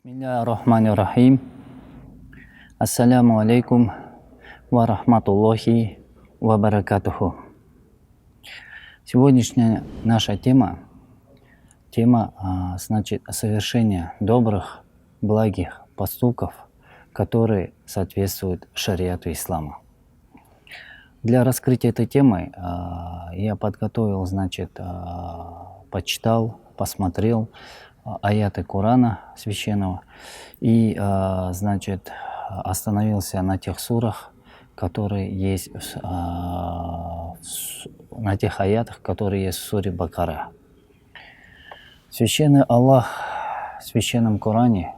Бисмиллахир-рахманир-рахим. Ассаляму алейкум ва рахматуллахи ва баракатуху. Сегодняшняя наша тема значит совершение добрых, благих поступков, которые соответствуют шариату ислама. Для раскрытия этой темы я подготовил, почитал, посмотрел аяты Корана священного и, остановился на тех сурах, которые есть, на тех аятах, которые есть в суре Бакара. Священный Аллах в священном Коране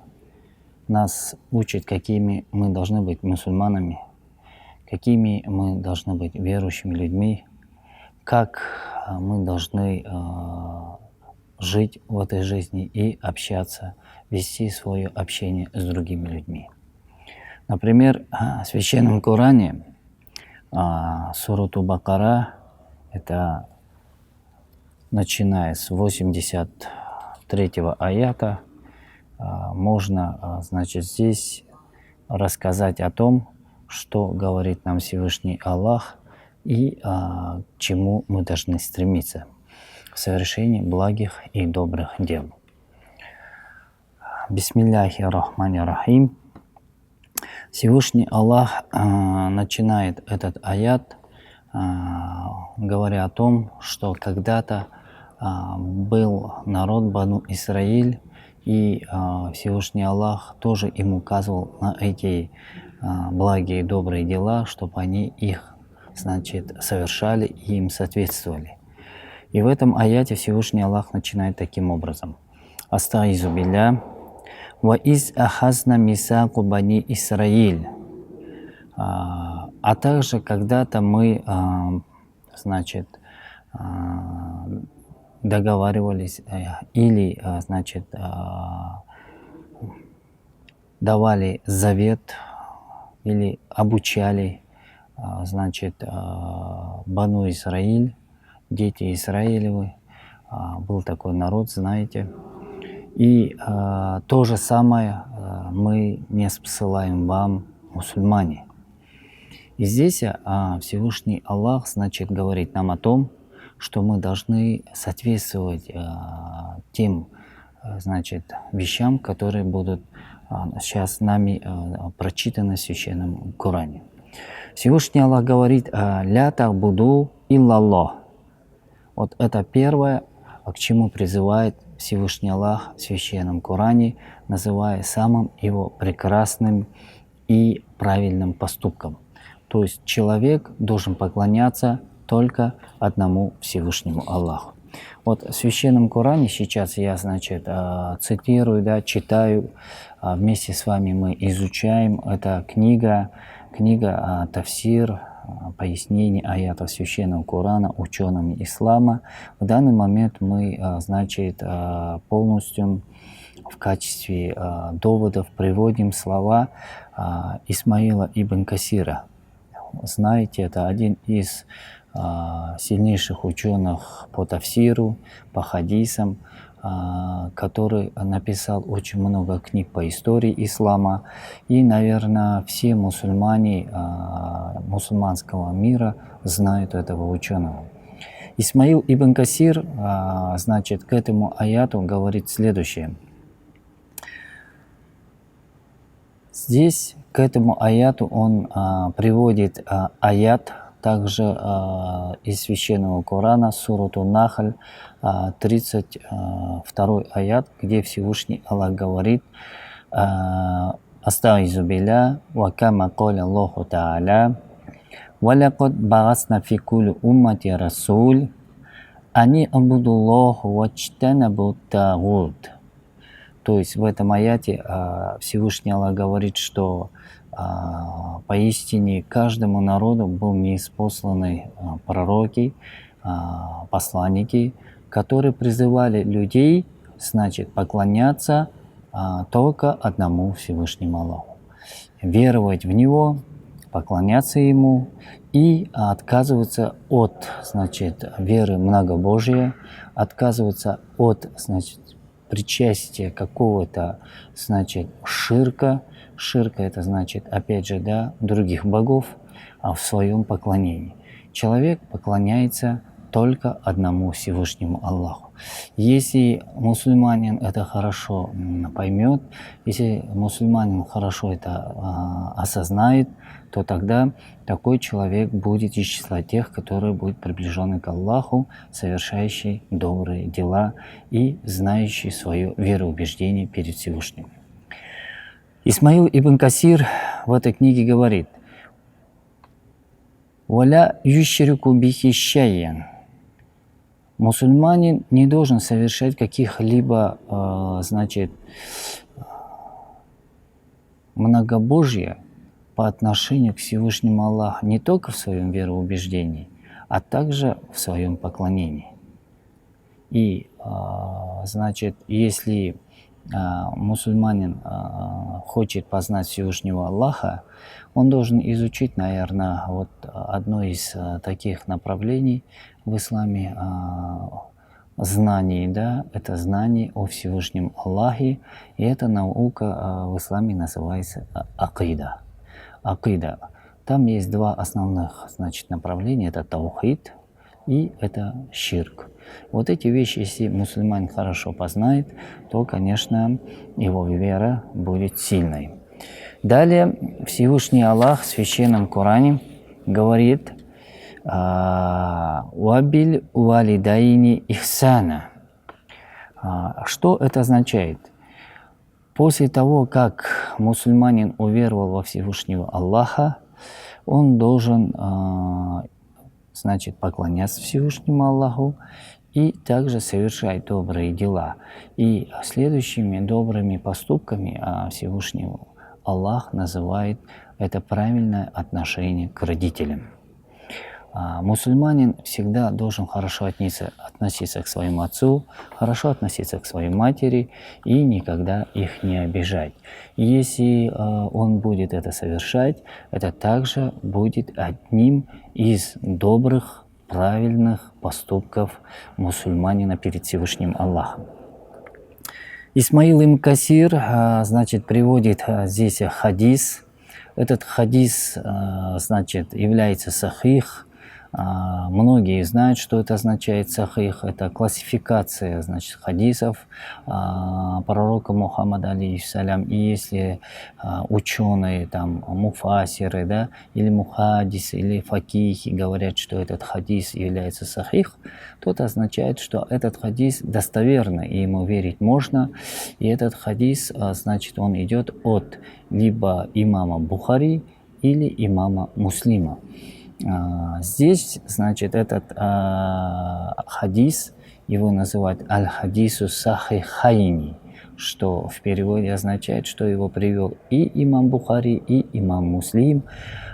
нас учит, какими мы должны быть мусульманами, какими мы должны быть верующими людьми, как мы должны жить в этой жизни и общаться, вести свое общение с другими людьми. Например, в священном Коране сурату Бакара, это начиная с 83-го аята, можно, здесь рассказать о том, что говорит нам Всевышний Аллах и к чему мы должны стремиться в совершении благих и добрых дел. Бисмиллахир-рахманир-рахим. Всевышний Аллах начинает этот аят, говоря о том, что когда-то был народ Бану Исраиль, и Всевышний Аллах тоже им указывал на эти благие и добрые дела, чтобы они их, совершали и им соответствовали. И в этом аяте Всевышний Аллах начинает таким образом. Астаизу билля ва из ахазна мисаку бани Исраиль. А также когда-то мы, договаривались или, давали завет или обучали, Бану Исраиль, дети Израилевы, был такой народ, знаете. И то же самое мы не спосылаем вам, мусульмане. И здесь Всевышний Аллах, говорит нам о том, что мы должны соответствовать тем, вещам, которые будут сейчас нами прочитаны в Священном Коране. Всевышний Аллах говорит: «Ля та'буду иллаллах». Вот это первое, к чему призывает Всевышний Аллах в Священном Коране, называя самым его прекрасным и правильным поступком. То есть человек должен поклоняться только одному Всевышнему Аллаху. Вот в Священном Коране сейчас я, цитирую, читаю, вместе с вами мы изучаем. Это книга Тафсир, пояснение аятов Священного Корана учеными ислама. В данный момент мы, полностью в качестве доводов приводим слова Исмаила ибн Касира. Знаете, это один из сильнейших ученых по тафсиру, по хадисам, который написал очень много книг по истории ислама. И, наверное, все мусульмане мусульманского мира знают этого ученого. Исмаил ибн Касир, к этому аяту говорит следующее. Здесь к этому аяту он приводит аят также из Священного Корана, сурату Нахль, 32 аят, где Всевышний Аллах говорит: «Астаизу билля ва кама каля Аллаху та'аля ва лакад багасна фи кулли уммати расуль ани абудуллаху вачтанабу тагут». То есть в этом аяте Всевышний Аллах говорит, что поистине каждому народу был ниспосланы пророки, посланники, которые призывали людей, поклоняться только одному Всевышнему Аллаху, веровать в Него, поклоняться Ему и отказываться от, веры многобожия, отказываться от, причастие какого-то, значит, ширка. Ширка это значит, опять же, да, других богов, а в своем поклонении. Человек поклоняется только одному Всевышнему Аллаху. Если мусульманин это хорошо поймет, если мусульманин хорошо это осознает, то тогда такой человек будет из числа тех, которые будут приближены к Аллаху, совершающие добрые дела и знающие свое вероубеждение перед Всевышним. Исмаил ибн Касир в этой книге говорит: «Валя юшрику бихи шайян». Мусульманин не должен совершать каких-либо, значит, многобожия по отношению к Всевышнему Аллаху не только в своем вероубеждении, а также в своем поклонении. И, значит, если мусульманин хочет познать Всевышнего Аллаха, он должен изучить, наверное, вот одно из таких направлений в исламе знаний, да, это знание о Всевышнем Аллахе, и эта наука в исламе называется акида. Акида. Там есть два основных, значит, направления, это таухид и это ширк. Вот эти вещи, если мусульманин хорошо познает, то, конечно, его вера будет сильной. Далее Всевышний Аллах в Священном Коране говорит: «Вабиль валидайни ихсана». Что это означает? После того, как мусульманин уверовал во Всевышнего Аллаха, он должен, значит, поклоняться Всевышнему Аллаху и также совершать добрые дела. И следующими добрыми поступками Всевышнего Аллах называет это правильное отношение к родителям. Мусульманин всегда должен хорошо относиться к своему отцу, хорошо относиться к своей матери и никогда их не обижать. И если он будет это совершать, это также будет одним из добрых, правильных поступков мусульманина перед Всевышним Аллахом. Исмаил ибн Касир, значит, приводит здесь хадис. Этот хадис, значит, является сахих. Многие знают, что это означает сахих. Это классификация, значит, хадисов пророка Мухаммада, алейхиссалям. И если ученые, там, муфасиры, да, или мухадисы, или факихи говорят, что этот хадис является сахих, то это означает, что этот хадис достоверный, и ему верить можно. И этот хадис, значит, он идет от либо имама Бухари или имама Муслима. Здесь, значит, этот хадис, его называют аль-хадису сахихайни, что в переводе означает, что его привел и имам Бухари, и имам Муслим,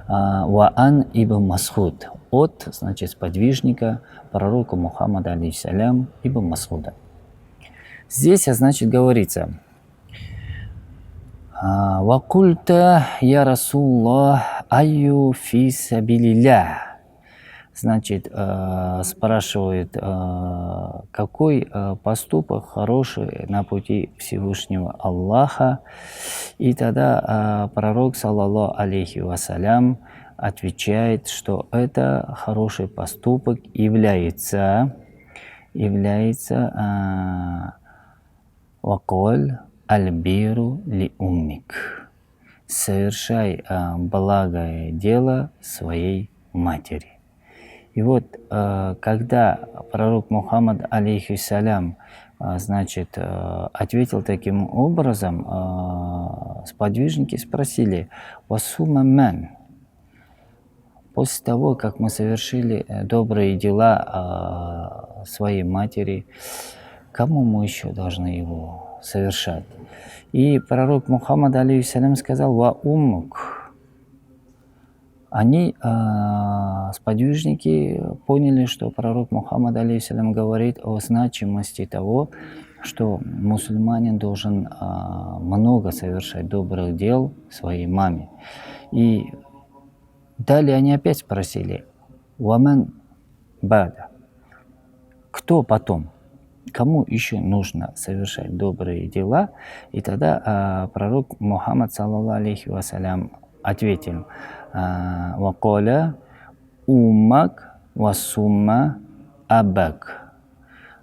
Ваан ибн Масхуд, от, значит, сподвижника пророка Мухаммада, алейхиссалям, ибн Масхуда. Здесь, значит, говорится: «Вакульта я Расуллах айю фи сабилилля». Значит, спрашивает, какой поступок хороший на пути Всевышнего Аллаха. И тогда пророк, саллаллаху алейхи вассалям, отвечает, что это хороший поступок является ваколь аль-биру ли уммик. Совершай благое дело своей матери. И вот, когда пророк Мухаммад, алейхиссалям, значит, ответил таким образом, сподвижники спросили: «Васума ман?» После того, как мы совершили добрые дела своей матери, кому мы еще должны его совершать? И пророк Мухаммад, алейхиссалям, сказал: «Ва уммук». Они, сподвижники, поняли, что пророк Мухаммад, алейхиссалям, говорит о значимости того, что мусульманин должен много совершать добрых дел своей маме. И далее они опять спросили: «Ваман бада?» Кто потом? кому еще нужно совершать добрые дела? И тогда пророк Мухаммад, саллаллаху алейхи вассалям, ответил: «Ваколя уммак васумма абак».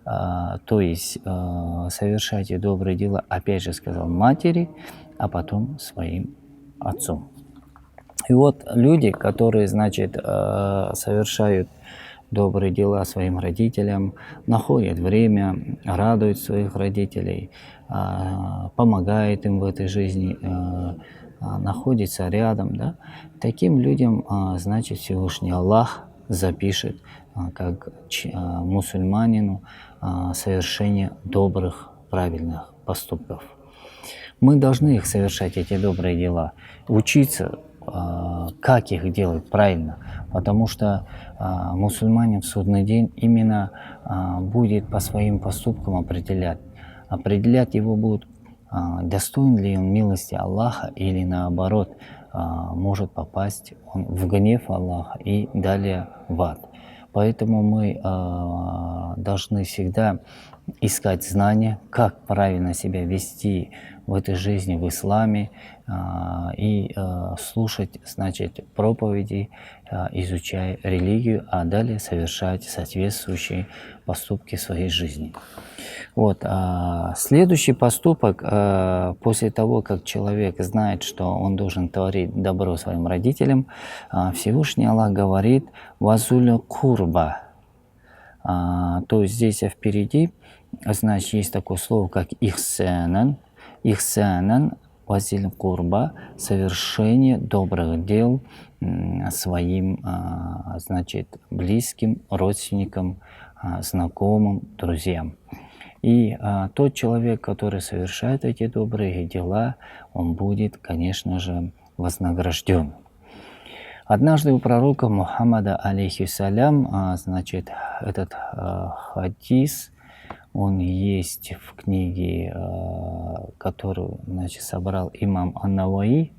То есть совершайте добрые дела, опять же сказал, матери, а потом своим отцом. И вот люди, которые, значит, совершают добрые дела своим родителям, находят время, радуют своих родителей, помогают им в этой жизни, находится рядом, да, таким людям, значит, Всевышний Аллах запишет как мусульманину совершение добрых, правильных поступков. Мы должны их совершать, эти добрые дела, учиться, как их делать правильно, потому что мусульманин в судный день именно будет по своим поступкам определять. Определять его будут, достоин ли он милости Аллаха или наоборот, может попасть он в гнев Аллаха и далее в ад. Поэтому мы должны всегда искать знания, как правильно себя вести в этой жизни, в исламе, и слушать, значит, проповеди, изучая религию, а далее совершать соответствующие поступки в своей жизни. Вот. Следующий поступок, после того, как человек знает, что он должен творить добро своим родителям, Всевышний Аллах говорит «вазуля курба». То есть здесь впереди, значит, есть такое слово, как ихсанан. Ихсанан вазиль курба, совершение добрых дел своим, значит, близким, родственникам, знакомым, друзьям. И тот человек, который совершает эти добрые дела, он будет, конечно же, вознагражден. Однажды у пророка Мухаммада, алейхиссалям, значит, этот хадис, он есть в книге, которую, значит, собрал имам Ан-Наваи,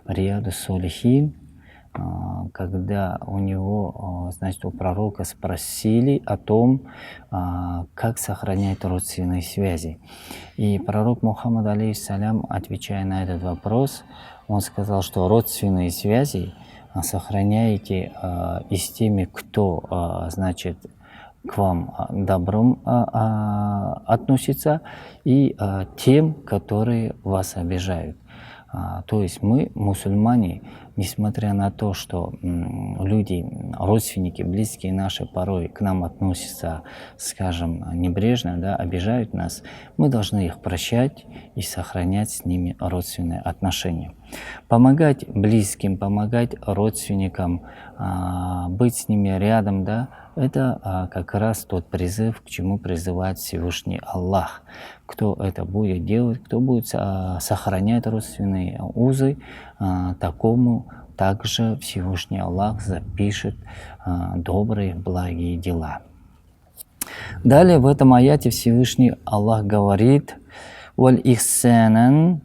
Рияду Солихин, когда у него, значит, у пророка спросили о том, как сохранять родственные связи. И пророк Мухаммад, алейхиссалям, отвечая на этот вопрос, он сказал, что родственные связи сохраняете и с теми, кто, значит, к вам добром относится, и тем, которые вас обижают. То есть мы, мусульмане, несмотря на то, что люди, родственники, близкие наши порой к нам относятся, скажем, небрежно, да, обижают нас, мы должны их прощать и сохранять с ними родственные отношения. Помогать близким, помогать родственникам, быть с ними рядом, да, это как раз тот призыв, к чему призывает Всевышний Аллах. Кто это будет делать, кто будет сохранять родственные узы, такому также Всевышний Аллах запишет добрые, благие дела. Далее в этом аяте Всевышний Аллах говорит: «Валь ихсанан,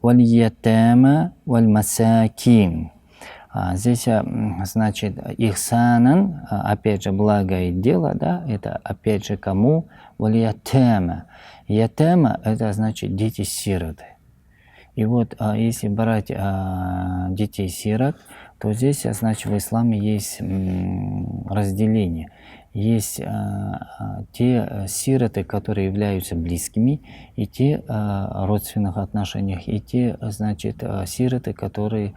валь ятама, валь масакин». Здесь, значит, ихсанан, опять же, благое дело, да, это опять же кому? Валь ятама. Ятама – это значит дети-сироты. И вот если брать детей-сирот, то здесь, значит, в исламе есть разделение. Есть те сироты, которые являются близкими, и те родственных отношениях, и те, значит, сироты, которые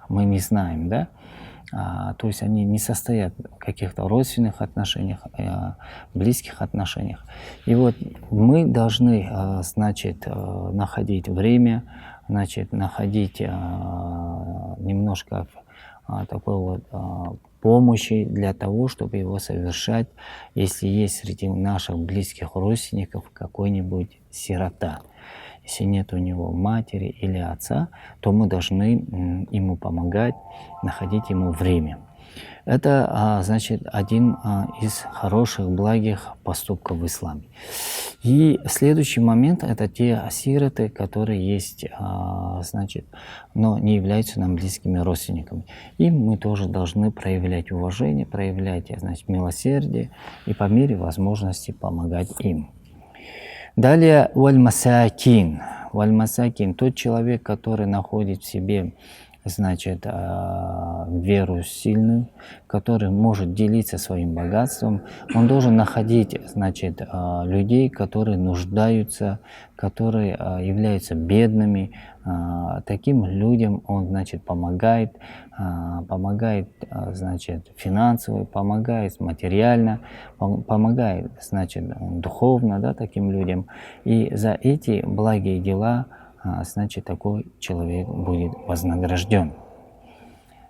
мы не знаем, да? То есть они не состоят в каких-то родственных отношениях, близких отношениях. И вот мы должны, значит, находить время, значит, находить немножко такой вот помощи для того, чтобы его совершать, если есть среди наших близких родственников какой-нибудь сирота. Если нет у него матери или отца, то мы должны ему помогать, находить ему время. Это, значит, один из хороших, благих поступков в исламе. И следующий момент – это те сироты, которые есть, значит, но не являются нам близкими родственниками. Им мы тоже должны проявлять уважение, проявлять, значит, милосердие и по мере возможности помогать им. Далее валь-масакин. Валь-масакин – тот человек, который находит в себе, значит, веру сильную, который может делиться своим богатством. Он должен находить, значит, людей, которые нуждаются, которые являются бедными. Таким людям он, значит, помогает, значит, финансово, помогает материально, помогает, значит, духовно, да, таким людям. И за эти благие дела, значит, такой человек будет вознагражден.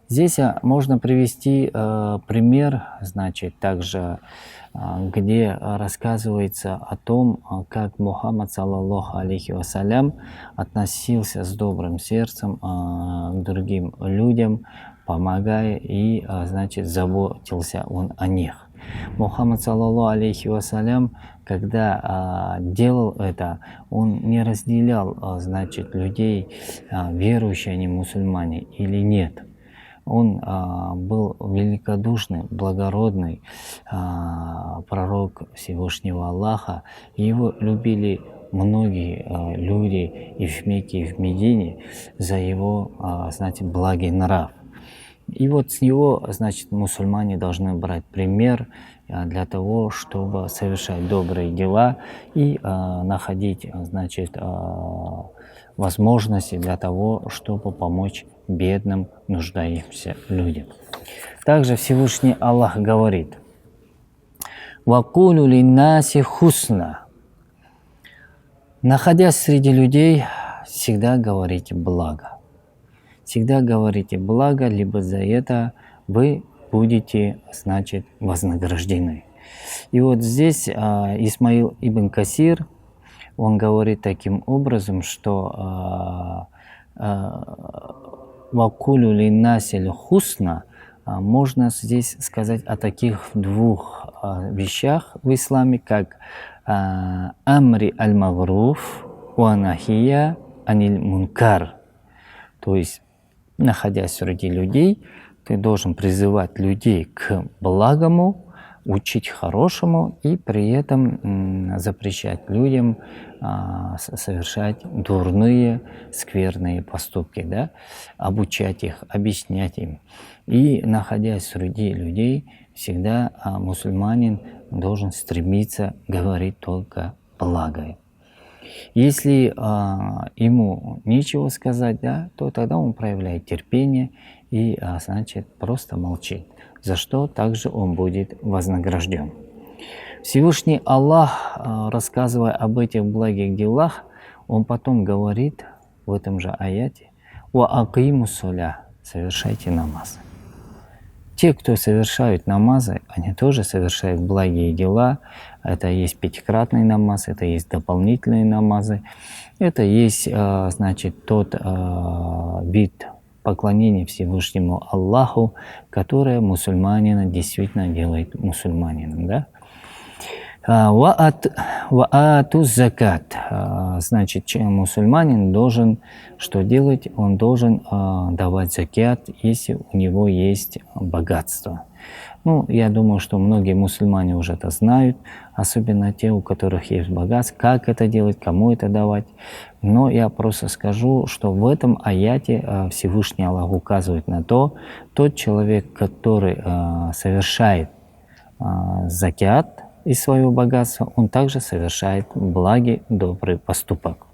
Здесь можно привести пример, значит, также, где рассказывается о том, как Мухаммад, саллаллаху алейхи вассалям, относился с добрым сердцем к другим людям, помогая и, значит, заботился он о них. Мухаммад, саллаллаху алейхи вассалям, когда делал это, он не разделял, значит, людей, верующие они мусульмане или нет. Он был великодушный, благородный пророк Всевышнего Аллаха. И его любили многие люди и в Мекке, и в Медине за его, значит, благий нрав. И вот с него, значит, мусульмане должны брать пример для того, чтобы совершать добрые дела и находить, значит, возможности для того, чтобы помочь бедным, нуждающимся людям. Также Всевышний Аллах говорит: «Вакулю линнаси хусна». Находясь среди людей, всегда говорите благо. Всегда говорите благо, либо за это вы будете, значит, вознаграждены. И вот здесь Исмаил ибн Касир, он говорит таким образом, что «Вакулю линнаси хусна» можно здесь сказать о таких двух вещах в исламе, как «Амри аль-Магруф ва нахия аниль мункар». То есть, находясь среди людей, ты должен призывать людей к благому, учить хорошему и при этом запрещать людям совершать дурные, скверные поступки, да? Обучать их, объяснять им. И находясь среди людей, всегда мусульманин должен стремиться говорить только благое. Если ему нечего сказать, да, то тогда он проявляет терпение и, значит, просто молчит, за что также он будет вознагражден. Всевышний Аллах, рассказывая об этих благих делах, он потом говорит в этом же аяте: «Ва акиму соля», совершайте намаз. Те, кто совершают намазы, они тоже совершают благие дела. Это есть пятикратный намаз, это есть дополнительные намазы. Это есть, значит, тот вид поклонения Всевышнему Аллаху, которое мусульманина действительно делает мусульманином. Да? Ваату закат. Значит, мусульманин должен что делать? Он должен давать закят, если у него есть богатство. Ну, я думаю, что многие мусульмане уже это знают, особенно те, у которых есть богатство, как это делать, кому это давать. Но я просто скажу, что в этом аяте Всевышний Аллах указывает на то, тот человек, который совершает закят из своего богатства, он также совершает благий, добрый поступок.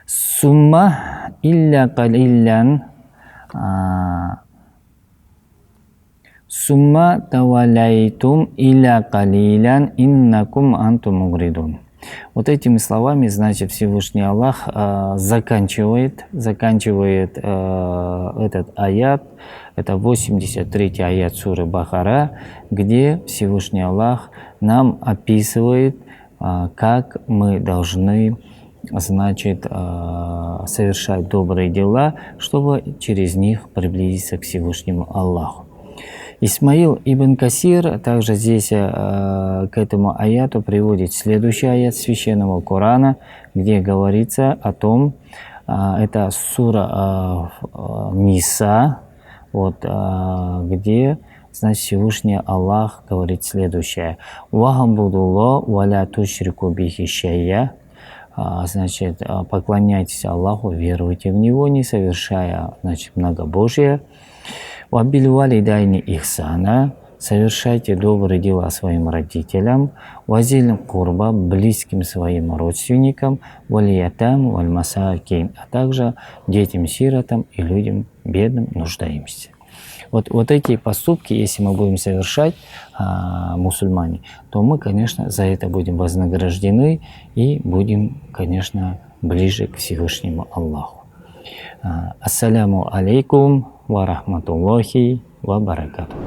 Сумма илля калиллян сумма таваляйтум илля калилян иннакум антум мугридун. Вот этими словами, значит, Всевышний Аллах заканчивает этот аят. Это 83-й аят суры Бахара, где Всевышний Аллах нам описывает, как мы должны, значит, совершать добрые дела, чтобы через них приблизиться к Всевышнему Аллаху. Исмаил ибн Касир также здесь к этому аяту приводит следующий аят Священного Корана, где говорится о том, это сура Ниса, вот, где, значит, Всевышний Аллах говорит следующее: «Вахамбудулло валя тушрику бихи шайя». Значит, поклоняйтесь Аллаху, веруйте в Него, не совершая, значит, многобожие. «Вабиль валидайни ихсана», совершайте добрые дела своим родителям, «вазиль курба», близким своим родственникам, «валиятам вальмасакин», а также детям-сиротам и людям бедным, нуждаемся. Вот эти поступки, если мы будем совершать, мусульмане, то мы, конечно, за это будем вознаграждены и будем, конечно, ближе к Всевышнему Аллаху. Ассаляму алейкум ва рахматуллахи ва баракатуху.